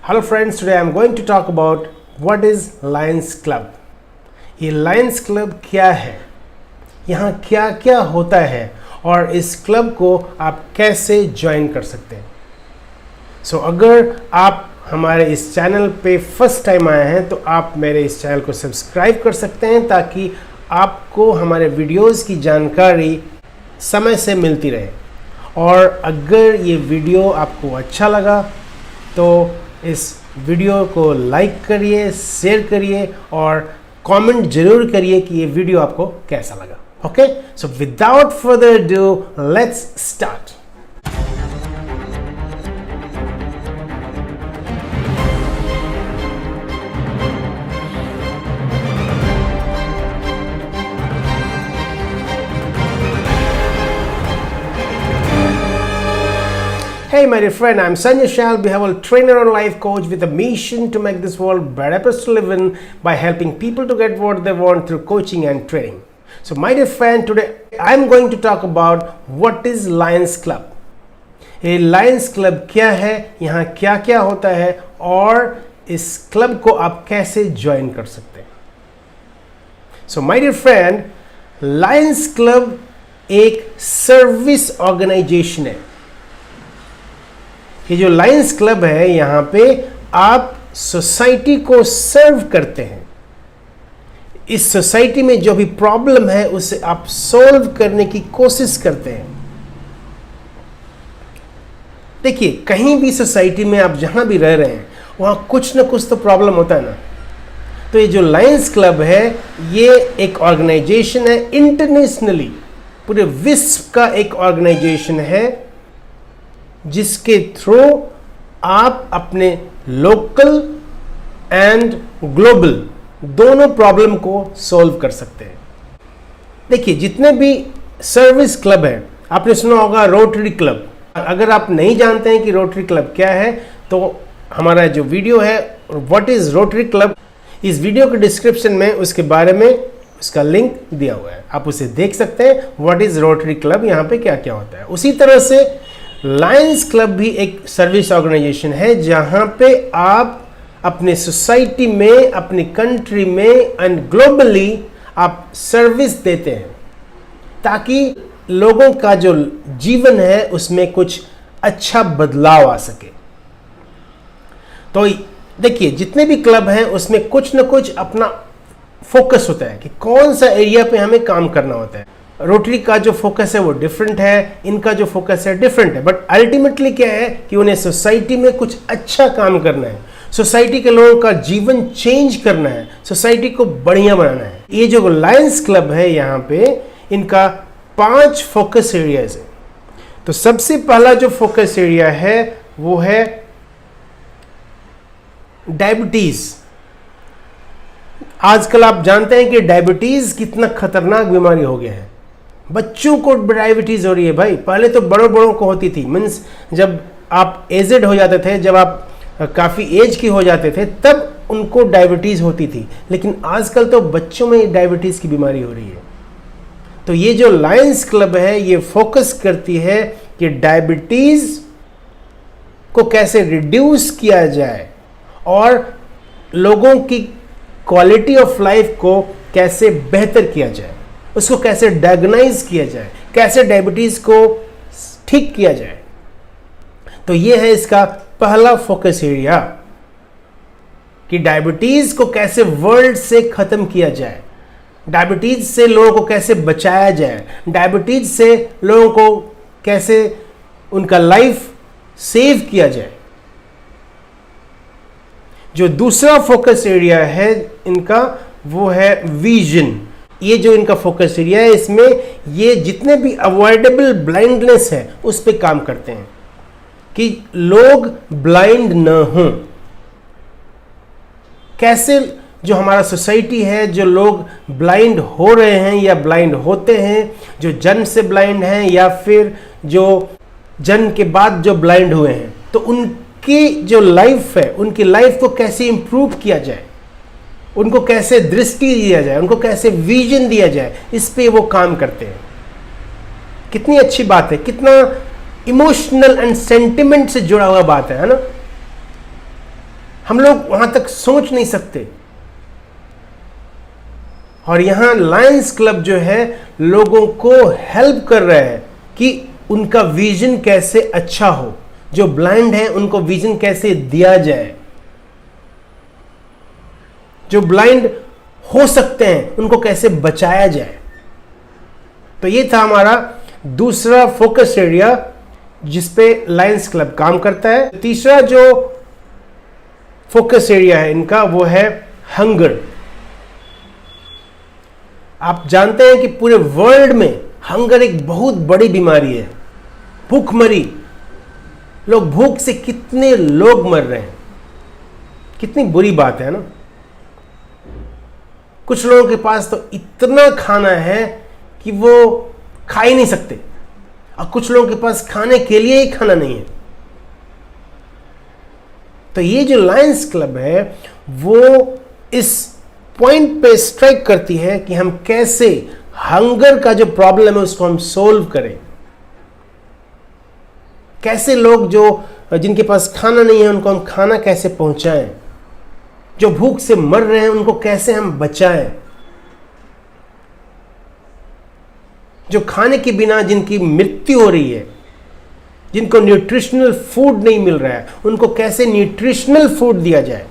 Hello friends, today I am going to talk about what is Lions Club. ये Lions Club क्या है, यहाँ क्या क्या होता है और इस क्लब को आप कैसे ज्वाइन कर सकते हैं. अगर आप हमारे इस चैनल पे फर्स्ट टाइम आए हैं तो आप मेरे इस चैनल को सब्सक्राइब कर सकते हैं ताकि आपको हमारे वीडियोस की जानकारी समय से मिलती रहे. और अगर ये वीडियो आपको अच्छा लगा तो इस वीडियो को लाइक करिए, शेयर करिए और कमेंट जरूर करिए कि ये वीडियो आपको कैसा लगा. Okay, so without further ado, let's start. Hey my dear friend, I'm Sanjay Shal, behavioral trainer and life coach with a mission to make this world better place to live in by helping people to get what they want through coaching and training. So my dear friend, today I'm going to talk about what is Lions Club. ये Lions Club क्या है, यहाँ क्या क्या होता है और इस क्लब को आप कैसे ज्वाइन कर सकते हैं. So my dear friend, Lions Club एक सर्विस ऑर्गेनाइजेशन है. ये जो लायंस क्लब है यहाँ पे आप सोसाइटी को सर्व करते हैं. इस सोसाइटी में जो भी प्रॉब्लम है उसे आप सॉल्व करने की कोशिश करते हैं. देखिए, कहीं भी सोसाइटी में आप जहां भी रह रहे हैं वहां कुछ ना कुछ तो प्रॉब्लम होता है ना. तो ये जो लायंस क्लब है ये एक ऑर्गेनाइजेशन है, इंटरनेशनली पूरे विश्व का एक ऑर्गेनाइजेशन है जिसके थ्रू आप अपने लोकल एंड ग्लोबल दोनों प्रॉब्लम को सॉल्व कर सकते हैं. देखिए, जितने भी सर्विस क्लब है, आपने सुना होगा रोटरी क्लब. अगर आप नहीं जानते हैं कि रोटरी क्लब क्या है तो हमारा जो वीडियो है व्हाट इज रोटरी क्लब, इस वीडियो के डिस्क्रिप्शन में उसके बारे में उसका लिंक दिया हुआ है, आप उसे देख सकते हैं. व्हाट इज रोटरी क्लब, यहाँ पे क्या क्या होता है. उसी तरह से लायंस क्लब भी एक सर्विस ऑर्गेनाइजेशन है जहां पे आप अपने सोसाइटी में, अपनी कंट्री में एंड ग्लोबली आप सर्विस देते हैं ताकि लोगों का जो जीवन है उसमें कुछ अच्छा बदलाव आ सके. तो देखिए, जितने भी क्लब हैं उसमें कुछ ना कुछ अपना फोकस होता है कि कौन सा एरिया पे हमें काम करना होता है. रोटरी का जो फोकस है वो डिफरेंट है, इनका जो फोकस है डिफरेंट है, बट अल्टीमेटली क्या है कि उन्हें सोसाइटी में कुछ अच्छा काम करना है, सोसाइटी के लोगों का जीवन चेंज करना है, सोसाइटी को बढ़िया बनाना है. ये जो लायंस क्लब है यहाँ पे इनका 5 फोकस एरियाज है. तो सबसे पहला जो फोकस एरिया है वो है डायबिटीज. आजकल आप जानते हैं कि डायबिटीज कितना खतरनाक बीमारी हो गया है. बच्चों को डायबिटीज हो रही है भाई. पहले तो बड़ों बड़ों को होती थी, मीन्स जब आप एजेड हो जाते थे, जब आप काफ़ी एज के हो जाते थे तब उनको डायबिटीज़ होती थी, लेकिन आजकल तो बच्चों में डायबिटीज़ की बीमारी हो रही है. तो ये जो लायंस क्लब है ये फोकस करती है कि डायबिटीज़ को कैसे रिड्यूस किया जाए और लोगों की क्वालिटी ऑफ लाइफ को कैसे बेहतर किया जाए, उसको कैसे डायग्नाइज किया जाए, कैसे डायबिटीज़ को ठीक किया जाए. तो ये है इसका पहला फोकस एरिया कि डायबिटीज़ को कैसे वर्ल्ड से ख़त्म किया जाए, डायबिटीज़ से लोगों को कैसे बचाया जाए, डायबिटीज़ से लोगों को कैसे उनका लाइफ सेव किया जाए. जो दूसरा फोकस एरिया है इनका वो है विजन. ये जो इनका फोकस एरिया है इसमें ये जितने भी अवॉइडेबल ब्लाइंडनेस है उस पे काम करते हैं कि लोग ब्लाइंड न हों. कैसे जो हमारा सोसाइटी है, जो लोग ब्लाइंड हो रहे हैं या ब्लाइंड होते हैं, जो जन्म से ब्लाइंड हैं या फिर जो जन्म के बाद जो ब्लाइंड हुए हैं, तो उनकी जो लाइफ है उनकी लाइफ को कैसे इंप्रूव किया जाए, उनको कैसे दृष्टि दिया जाए, उनको कैसे विजन दिया जाए, इस पे वो काम करते हैं. कितनी अच्छी बात है, कितना इमोशनल एंड सेंटिमेंट से जुड़ा हुआ बात है ना. हम लोग वहां तक सोच नहीं सकते। और यहां लायंस क्लब जो है लोगों को हेल्प कर रहा है कि उनका विजन कैसे अच्छा हो, जो ब्लाइंड है उनको विजन कैसे दिया जाए, जो ब्लाइंड हो सकते हैं उनको कैसे बचाया जाए। तो ये था हमारा दूसरा फोकस एरिया जिस पे लायंस क्लब काम करता है। तीसरा जो फोकस एरिया है इनका वो है हंगर। आप जानते हैं कि पूरे वर्ल्ड में हंगर एक बहुत बड़ी बीमारी है, भूखमरी। लोग भूख से कितने लोग मर रहे हैं, कितनी बुरी बात है ना। कुछ लोगों के पास तो इतना खाना है कि वो खा ही नहीं सकते, और कुछ लोगों के पास खाने के लिए ही खाना नहीं है। तो ये जो लायंस क्लब है वो इस पॉइंट पे स्ट्राइक करती है कि हम कैसे हंगर का जो प्रॉब्लम है उसको हम सोल्व करें, कैसे लोग जो जिनके पास खाना नहीं है उनको हम खाना कैसे पहुंचाएं, जो भूख से मर रहे हैं उनको कैसे हम बचाएं, जो खाने के बिना जिनकी मृत्यु हो रही है, जिनको न्यूट्रिशनल फूड नहीं मिल रहा है, उनको कैसे न्यूट्रिशनल फूड दिया जाए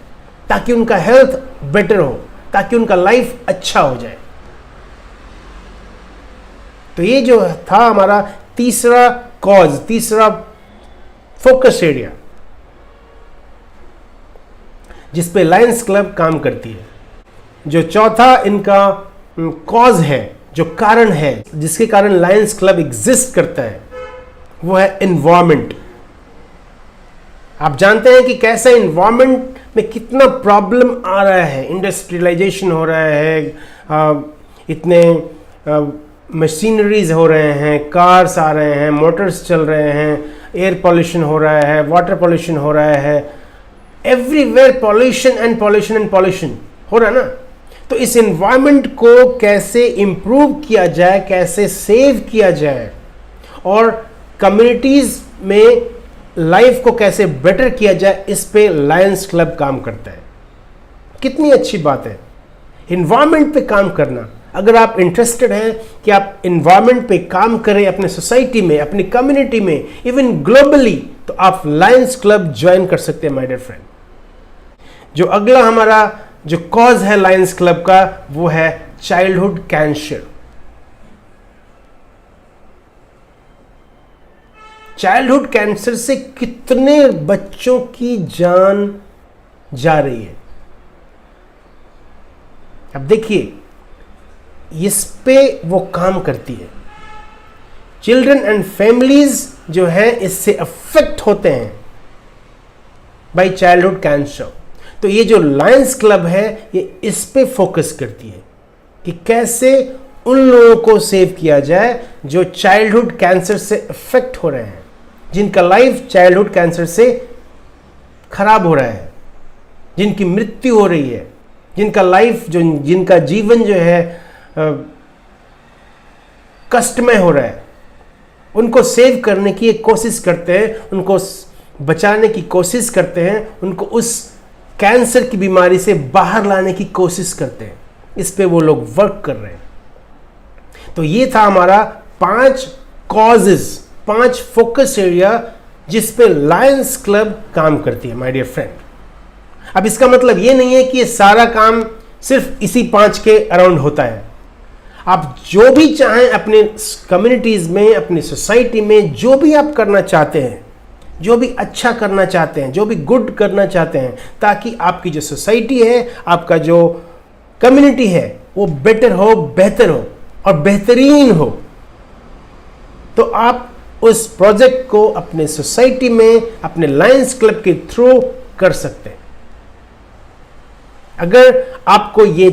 ताकि उनका हेल्थ बेटर हो, ताकि उनका लाइफ अच्छा हो जाए। तो ये जो था हमारा तीसरा कॉज, तीसरा फोकस एरिया जिस पे लायंस क्लब काम करती है। जो चौथा इनका कॉज है, जो कारण है जिसके कारण लायंस क्लब एग्जिस्ट करता है, वो है एनवायरमेंट। आप जानते हैं कि कैसा एनवायरमेंट में कितना प्रॉब्लम आ रहा है, इंडस्ट्रियलाइजेशन हो रहा है, इतने मशीनरीज हो रहे हैं, कार्स आ रहे हैं, मोटर्स चल रहे हैं, एयर पॉल्यूशन हो रहा है, वाटर पॉल्यूशन हो रहा है, everywhere pollution and pollution and pollution हो रहा है ना। तो इस एनवायरनमेंट को कैसे इंप्रूव किया जाए, कैसे सेव किया जाए, और कम्युनिटीज में लाइफ को कैसे बेटर किया जाए, इस पे लायंस क्लब काम करता है। कितनी अच्छी बात है एनवायरनमेंट पे काम करना। अगर आप इंटरेस्टेड हैं कि आप एनवायरनमेंट पे काम करें अपने सोसाइटी में, अपनी कम्युनिटी में, इवन ग्लोबली, तो आप लायंस क्लब ज्वाइन कर सकते हैं माय डियर फ्रेंड। जो अगला हमारा जो कॉज है लायंस क्लब का वो है चाइल्डहुड कैंसर। चाइल्डहुड कैंसर से कितने बच्चों की जान जा रही है। अब देखिए इस पे वो काम करती है। चिल्ड्रन एंड फैमिलीज जो है इससे अफेक्ट होते हैं बाय चाइल्डहुड कैंसर। तो ये जो लायंस क्लब है ये इस पे फोकस करती है कि कैसे उन लोगों को सेव किया जाए जो चाइल्डहुड कैंसर से अफेक्ट हो रहे हैं, जिनका लाइफ चाइल्डहुड कैंसर से खराब हो रहा है, जिनकी मृत्यु हो रही है, जिनका लाइफ जिनका जीवन जो है कष्टमय हो रहा है, उनको सेव करने की एक कोशिश करते हैं, उनको बचाने की कोशिश करते हैं, उनको उस कैंसर की बीमारी से बाहर लाने की कोशिश करते हैं। इस पे वो लोग वर्क कर रहे हैं। तो ये था हमारा 5 कॉजेज, 5 फोकस एरिया जिस पे लायंस क्लब काम करती है माय डियर फ्रेंड। अब इसका मतलब ये नहीं है कि ये सारा काम सिर्फ इसी 5 के अराउंड होता है। आप जो भी चाहें अपने कम्युनिटीज में, अपनी सोसाइटी में, जो भी आप करना चाहते हैं, जो भी अच्छा करना चाहते हैं, जो भी गुड करना चाहते हैं, ताकि आपकी जो सोसाइटी है, आपका जो कम्युनिटी है वो बेटर हो, बेहतर हो और बेहतरीन हो, तो आप उस प्रोजेक्ट को अपने सोसाइटी में, अपने लायंस क्लब के थ्रू कर सकते हैं। अगर आपको ये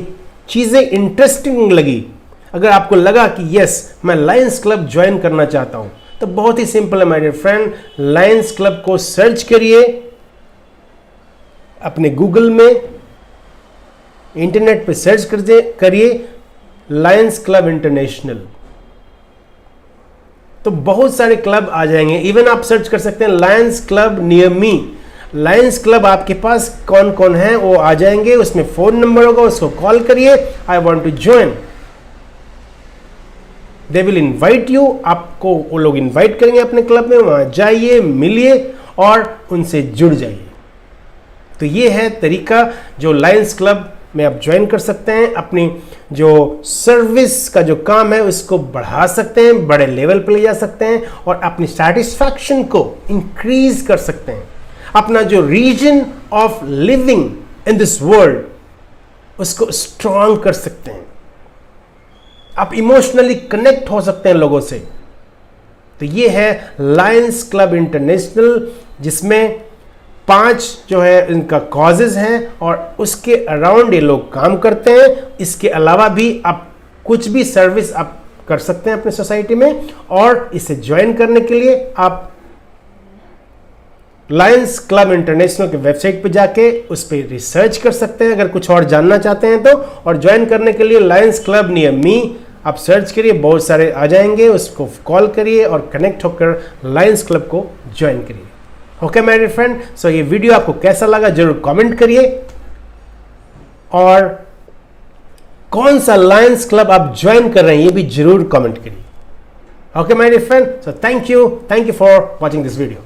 चीजें इंटरेस्टिंग लगी, अगर आपको लगा कि यस मैं लायंस क्लब ज्वाइन करना चाहता हूं, तो बहुत ही सिंपल है my dear friend. Lions club को सर्च करिए अपने गूगल में, इंटरनेट पे सर्च करिए लायंस क्लब इंटरनेशनल, तो बहुत सारे क्लब आ जाएंगे। इवन आप सर्च कर सकते हैं Lions club near me. Lions club आपके पास कौन कौन है वो आ जाएंगे, उसमें फ़ोन नंबर होगा, उसको कॉल करिए, I want to join, they will invite you, आपको वो लोग इन्वाइट करेंगे अपने क्लब में, वहाँ जाइए, मिलिए और उनसे जुड़ जाइए। तो ये है तरीका जो लायंस क्लब में आप ज्वाइन कर सकते हैं, अपनी जो सर्विस का जो काम है उसको बढ़ा सकते हैं, बड़े लेवल पर ले जा सकते हैं और अपनी सेटिस्फैक्शन को इंक्रीज कर सकते हैं, अपना जो reason of living in this world उसको स्ट्रांग कर सकते हैं, आप इमोशनली कनेक्ट हो सकते हैं लोगों से। तो ये है लायंस क्लब इंटरनेशनल, जिसमें 5 जो है इनका कॉजेज हैं और उसके अराउंड ये लोग काम करते हैं। इसके अलावा भी आप कुछ भी सर्विस आप कर सकते हैं अपने सोसाइटी में, और इसे ज्वाइन करने के लिए आप लायंस क्लब इंटरनेशनल के वेबसाइट पे जाके उस पर रिसर्च कर सकते हैं अगर कुछ और जानना चाहते हैं तो। और ज्वाइन करने के लिए लायंस क्लब नियर मी आप सर्च करिए, बहुत सारे आ जाएंगे, उसको कॉल करिए और कनेक्ट होकर लायंस क्लब को ज्वाइन करिए। ओके माय डियर फ्रेंड, सो ये वीडियो आपको कैसा लगा जरूर कमेंट करिए, और कौन सा लायंस क्लब आप ज्वाइन कर रहे हैं ये भी जरूर कमेंट करिए। Okay my dear friend, so thank you for watching this video.